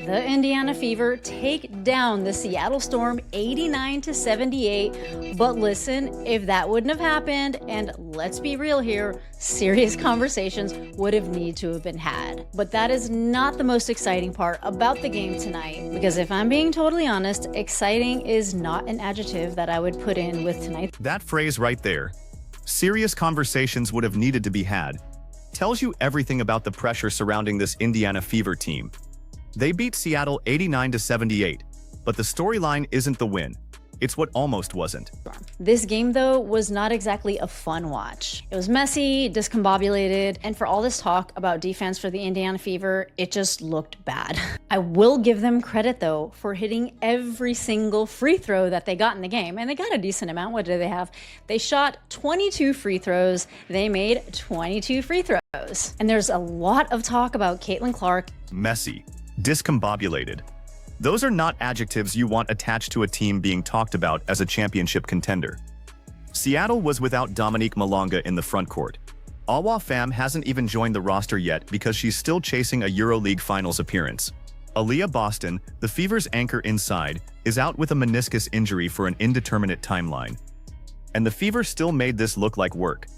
the Indiana Fever take down the Seattle Storm 89-78. But listen, if that wouldn't have happened, and let's be real here, serious conversations would have needed to have been had. But that is not the most exciting part about the game tonight, because if I'm being totally honest, exciting is not an adjective that I would put in with tonight. That phrase right there, serious conversations would have needed to be had, tells you everything about the pressure surrounding this Indiana Fever team. They beat Seattle 89-78, but the storyline isn't the win. It's what almost wasn't. This game, though, was not exactly a fun watch. It was messy, discombobulated, and for all this talk about defense for the Indiana Fever, it just looked bad. I will give them credit, though, for hitting every single free throw that they got in the game, and they got a decent amount. What did they have? They shot 22 free throws. They made 22 free throws. And there's a lot of talk about Caitlin Clark. Messy, discombobulated. Those are not adjectives you want attached to a team being talked about as a championship contender. Seattle was without Dominique Malonga in the front court. Awa Pham hasn't even joined the roster yet because she's still chasing a EuroLeague Finals appearance. Aaliyah Boston, the Fever's anchor inside, is out with a meniscus injury for an indeterminate timeline. And the Fever still made this look like work.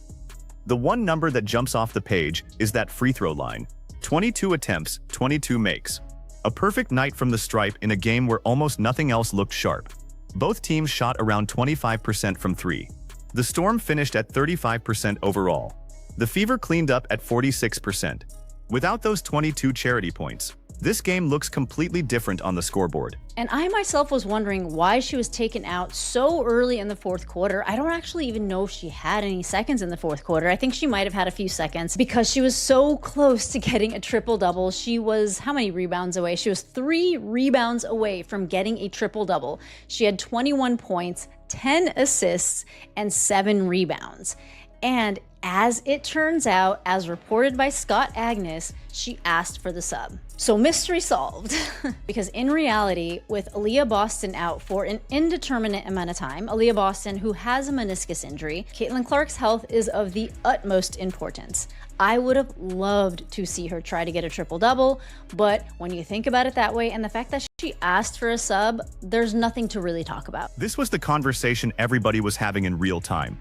The one number that jumps off the page is that free throw line. 22 attempts, 22 makes. A perfect night from the stripe in a game where almost nothing else looked sharp. Both teams shot around 25% from three. The Storm finished at 35% overall. The Fever cleaned up at 46%. Without those 22 charity points, this game looks completely different on the scoreboard. And I myself was wondering why she was taken out so early in the fourth quarter. I don't actually even know if she had any seconds in the fourth quarter. I think she might have had a few seconds because she was so close to getting a triple-double. She was, how many rebounds away? She was 3 rebounds away from getting a triple-double. She had 21 points, 10 assists, and 7 rebounds. And as it turns out, as reported by Scott Agnes, she asked for the sub. So mystery solved. Because in reality, with Aaliyah Boston out for an indeterminate amount of time, Aaliyah Boston, who has a meniscus injury, Caitlin Clark's health is of the utmost importance. I would have loved to see her try to get a triple-double, but when you think about it that way and the fact that she asked for a sub, there's nothing to really talk about. This was the conversation everybody was having in real time.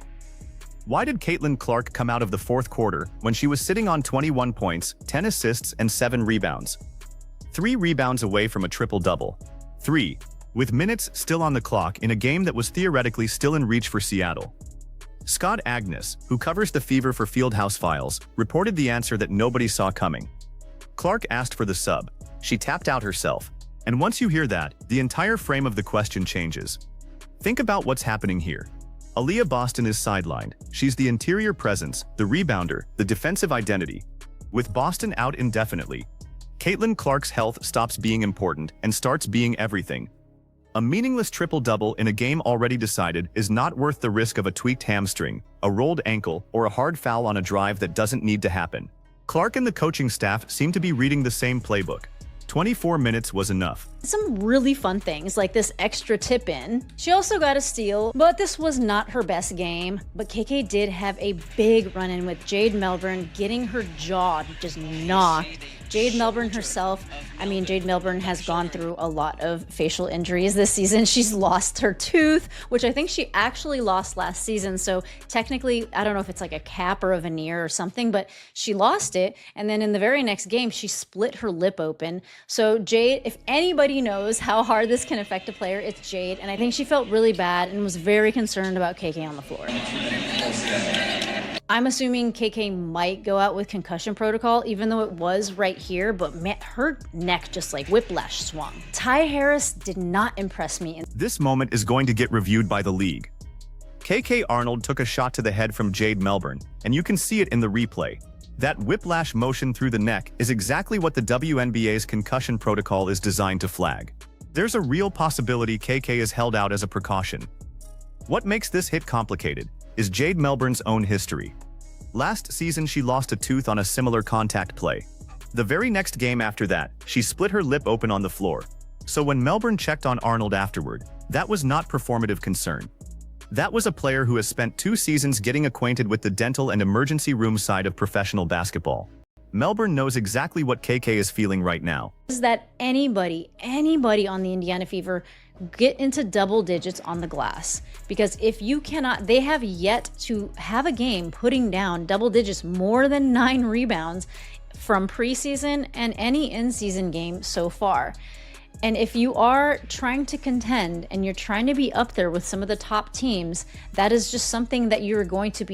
Why did Caitlin Clark come out of the fourth quarter when she was sitting on 21 points, 10 assists, and 7 rebounds? 3 rebounds away from a triple-double. 3, with minutes still on the clock in a game that was theoretically still in reach for Seattle. Scott Agnes, who covers the Fever for Fieldhouse Files, reported the answer that nobody saw coming. Clark asked for the sub. She tapped out herself. And once you hear that, the entire frame of the question changes. Think about what's happening here. Aaliyah Boston is sidelined. She's the interior presence, the rebounder, the defensive identity. With Boston out indefinitely, Caitlin Clark's health stops being important and starts being everything. A meaningless triple-double in a game already decided is not worth the risk of a tweaked hamstring, a rolled ankle, or a hard foul on a drive that doesn't need to happen. Clark and the coaching staff seem to be reading the same playbook. 24 minutes was enough. Some really fun things like this extra tip in. She also got a steal, but this was not her best game. But KK did have a big run-in with Jade Melbourne, getting her jaw just knocked. Jade Melbourne herself, Jade Melbourne has gone through a lot of facial injuries this season. She's lost her tooth, which I think she actually lost last season. So technically, I don't know if it's like a cap or a veneer or something, but she lost it. And then in the very next game, she split her lip open. So Jade, if anybody knows how hard this can affect a player, it's Jade. And I think she felt really bad and was very concerned about KK on the floor. I'm assuming KK might go out with concussion protocol, even though it was right here, but man, her neck just like whiplash swung. Ty Harris did not impress me. This moment is going to get reviewed by the league. KK Arnold took a shot to the head from Jade Melbourne, and you can see it in the replay. That whiplash motion through the neck is exactly what the WNBA's concussion protocol is designed to flag. There's a real possibility KK is held out as a precaution. What makes this hit complicated is Jade Melbourne's own history. Last season, she lost a tooth on a similar contact play. The very next game after that, she split her lip open on the floor. So when Melbourne checked on Arnold afterward, that was not performative concern. That was a player who has spent 2 seasons getting acquainted with the dental and emergency room side of professional basketball. Melbourne knows exactly what KK is feeling right now. Is that anybody on the Indiana Fever get into double digits on the glass? Because if you cannot, they have yet to have a game putting down double digits, more than 9 rebounds from preseason and any in-season game so far. And if you are trying to contend and you're trying to be up there with some of the top teams, that is just something that you're going to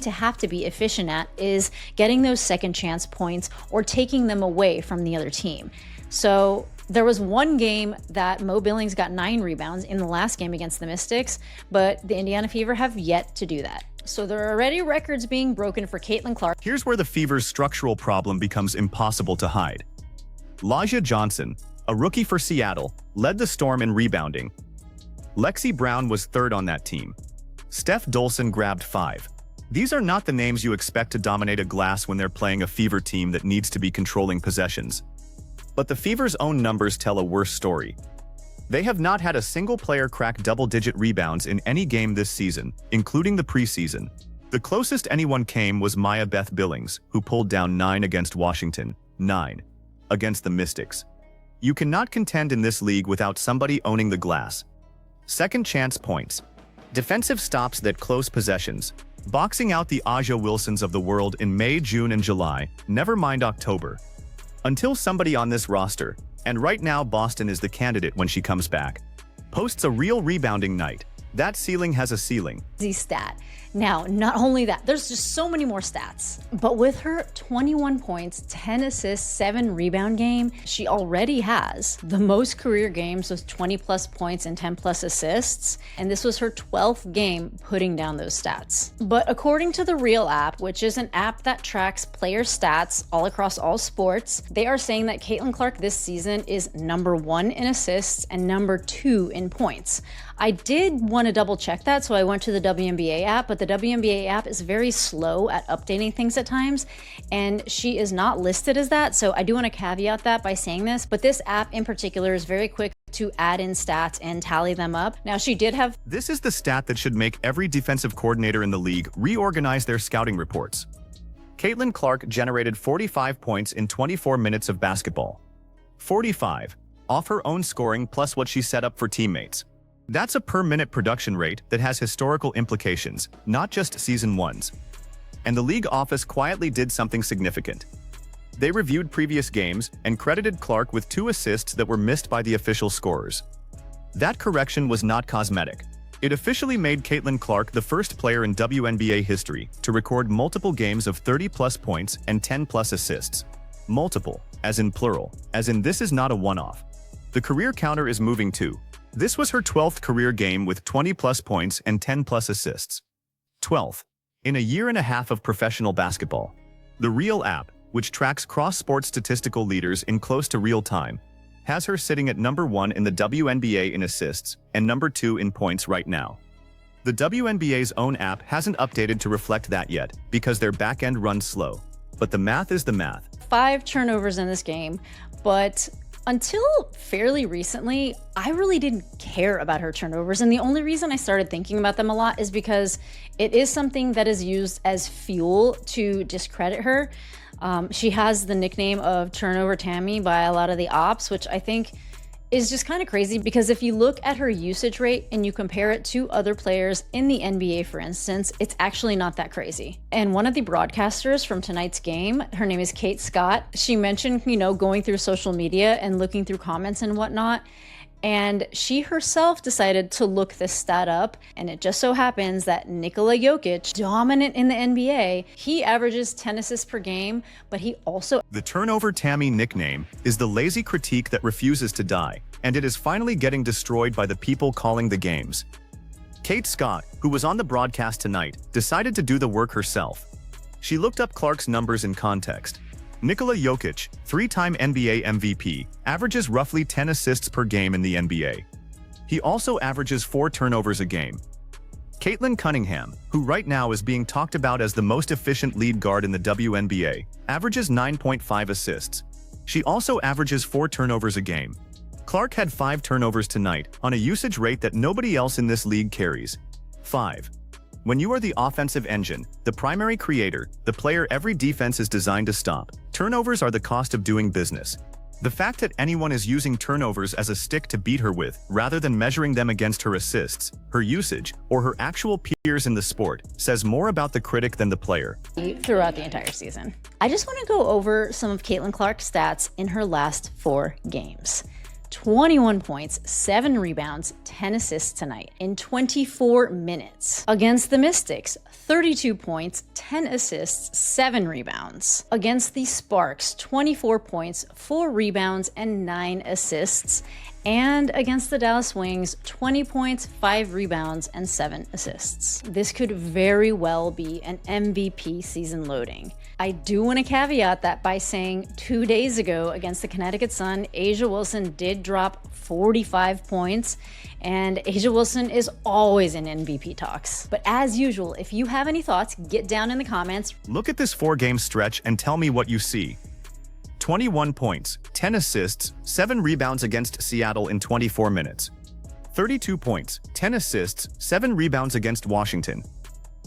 have to be efficient at, is getting those second chance points or taking them away from the other team. So there was one game that Mo Billings got 9 rebounds in the last game against the Mystics, but the Indiana Fever have yet to do that. So there are already records being broken for Caitlin Clark. Here's where the Fever's structural problem becomes impossible to hide. Laja Johnson, a rookie for Seattle, led the Storm in rebounding. Lexi Brown was third on that team. Steph Dolson grabbed 5. These are not the names you expect to dominate a glass when they're playing a Fever team that needs to be controlling possessions. But the Fever's own numbers tell a worse story. They have not had a single player crack double-digit rebounds in any game this season, including the preseason. The closest anyone came was Maya Beth Billings, who pulled down 9 against Washington, 9 against the Mystics. You cannot contend in this league without somebody owning the glass. Second chance points, defensive stops that close possessions, boxing out the Aja Wilsons of the world in May, June, and July, never mind October. Until somebody on this roster, and right now Boston is the candidate when she comes back, posts a real rebounding night, that ceiling has a ceiling. Stat. Now, not only that, there's just so many more stats. But with her 21 points, 10 assists, 7 rebound game, she already has the most career games with 20 plus points and 10 plus assists. And this was her 12th game putting down those stats. But according to the Real app, which is an app that tracks player stats all across all sports, they are saying that Caitlin Clark this season is number 1 in assists and number 2 in points. I did want to double check that, so I went to the WNBA app, but the WNBA app is very slow at updating things at times, and she is not listed as that, so I do want to caveat that by saying this, but this app in particular is very quick to add in stats and tally them up. Now, she did have... This is the stat that should make every defensive coordinator in the league reorganize their scouting reports. Caitlin Clark generated 45 points in 24 minutes of basketball. 45, off her own scoring plus what she set up for teammates. That's a per-minute production rate that has historical implications, not just season ones. And the league office quietly did something significant. They reviewed previous games and credited Clark with 2 assists that were missed by the official scorers. That correction was not cosmetic. It officially made Caitlin Clark the first player in WNBA history to record multiple games of 30-plus points and 10-plus assists. Multiple, as in plural, as in this is not a one-off. The career counter is moving too. This was her 12th career game with 20-plus points and 10-plus assists. 12th. In a year and a half of professional basketball. The Real app, which tracks cross-sport statistical leaders in close to real time, has her sitting at number 1 in the WNBA in assists and number 2 in points right now. The WNBA's own app hasn't updated to reflect that yet because their back-end runs slow. But the math is the math. 5 turnovers in this game, but until fairly recently, I really didn't care about her turnovers. And the only reason I started thinking about them a lot is because it is something that is used as fuel to discredit her. She has the nickname of Turnover Tammy by a lot of the ops, which I think is just kind of crazy because if you look at her usage rate and you compare it to other players in the NBA, for instance, it's actually not that crazy. And one of the broadcasters from tonight's game, her name is Kate Scott, she mentioned, going through social media and looking through comments and whatnot. And she herself decided to look this stat up, and it just so happens that Nikola Jokic, dominant in the NBA, he averages 10 assists per game, but he also... The Turnover Tammy nickname is the lazy critique that refuses to die, and it is finally getting destroyed by the people calling the games. Kate Scott, who was on the broadcast tonight, decided to do the work herself. She looked up Clark's numbers in context. Nikola Jokic, 3-time NBA MVP, averages roughly 10 assists per game in the NBA. He also averages 4 turnovers a game. Caitlin Cunningham, who right now is being talked about as the most efficient lead guard in the WNBA, averages 9.5 assists. She also averages 4 turnovers a game. Clark had 5 turnovers tonight, on a usage rate that nobody else in this league carries. 5. When you are the offensive engine, the primary creator, the player every defense is designed to stop, turnovers are the cost of doing business. The fact that anyone is using turnovers as a stick to beat her with, rather than measuring them against her assists, her usage, or her actual peers in the sport, says more about the critic than the player. Throughout the entire season. I just want to go over some of Caitlin Clark's stats in her last 4 games. 21 points, 7 rebounds, 10 assists tonight in 24 minutes. Against the Mystics, 32 points, 10 assists, 7 rebounds. Against the Sparks, 24 points, 4 rebounds, and 9 assists. And against the Dallas Wings, 20 points, 5 rebounds, and 7 assists. This could very well be an MVP season loading. I do want to caveat that by saying 2 days ago against the Connecticut Sun, A'ja Wilson did drop 45 points, and A'ja Wilson is always in MVP talks. But as usual, if you have any thoughts, get down in the comments. Look at this 4-game stretch and tell me what you see. 21 points, 10 assists, 7 rebounds against Seattle in 24 minutes. 32 points, 10 assists, 7 rebounds against Washington.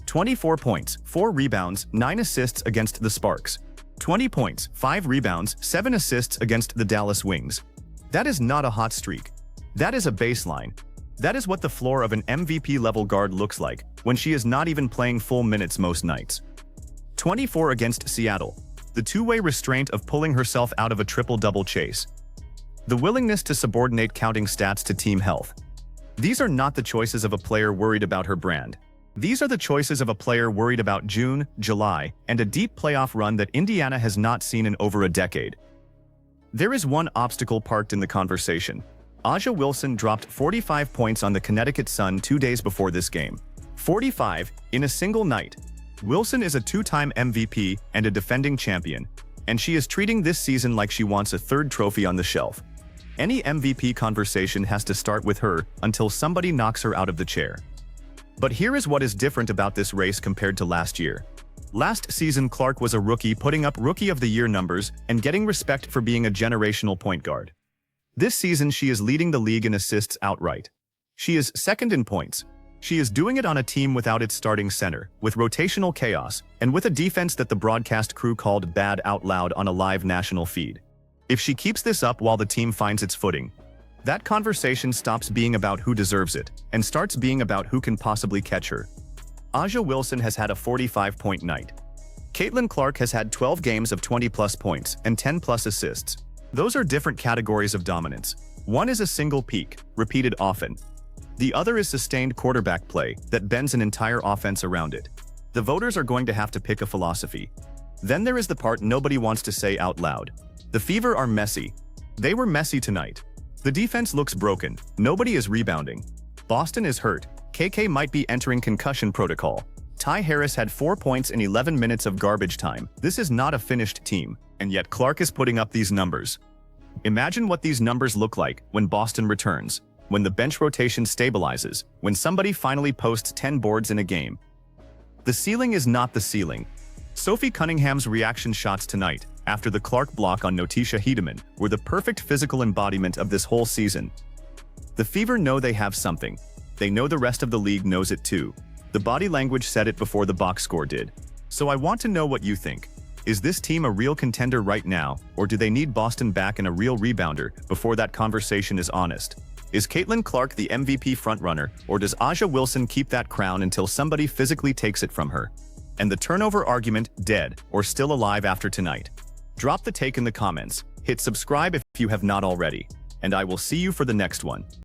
24 points, 4 rebounds, 9 assists against the Sparks. 20 points, 5 rebounds, 7 assists against the Dallas Wings. That is not a hot streak. That is a baseline. That is what the floor of an MVP-level guard looks like when she is not even playing full minutes most nights. 24 against Seattle. The two-way restraint of pulling herself out of a triple-double chase. The willingness to subordinate counting stats to team health. These are not the choices of a player worried about her brand. These are the choices of a player worried about June, July, and a deep playoff run that Indiana has not seen in over a decade. There is one obstacle parked in the conversation. A'ja Wilson dropped 45 points on the Connecticut Sun 2 days before this game. 45 in a single night. Wilson is a 2-time MVP and a defending champion, and she is treating this season like she wants a 3rd trophy on the shelf. Any MVP conversation has to start with her until somebody knocks her out of the chair. But here is what is different about this race compared to last year. Last season, Clark was a rookie putting up Rookie of the Year numbers and getting respect for being a generational point guard. This season, she is leading the league in assists outright. She is 2nd in points. She is doing it on a team without its starting center, with rotational chaos, and with a defense that the broadcast crew called bad out loud on a live national feed. If she keeps this up while the team finds its footing, that conversation stops being about who deserves it and starts being about who can possibly catch her. A'ja Wilson has had a 45-point night. Caitlin Clark has had 12 games of 20-plus points and 10-plus assists. Those are different categories of dominance. One is a single peak, repeated often. The other is sustained quarterback play that bends an entire offense around it. The voters are going to have to pick a philosophy. Then there is the part nobody wants to say out loud. The Fever are messy. They were messy tonight. The defense looks broken. Nobody is rebounding. Boston is hurt. KK might be entering concussion protocol. Ty Harris had 4 points in 11 minutes of garbage time. This is not a finished team, and yet Clark is putting up these numbers. Imagine what these numbers look like when Boston returns, when the bench rotation stabilizes, when somebody finally posts 10 boards in a game. The ceiling is not the ceiling. Sophie Cunningham's reaction shots tonight, after the Clark block on Notisha Hiedemann, were the perfect physical embodiment of this whole season. The Fever know they have something. They know the rest of the league knows it too. The body language said it before the box score did. So I want to know what you think. Is this team a real contender right now, or do they need Boston back and a real rebounder before that conversation is honest? Is Caitlin Clark the MVP frontrunner, or does A'ja Wilson keep that crown until somebody physically takes it from her? And the turnover argument dead or still alive after tonight? Drop the take in the comments, hit subscribe if you have not already, and I will see you for the next one.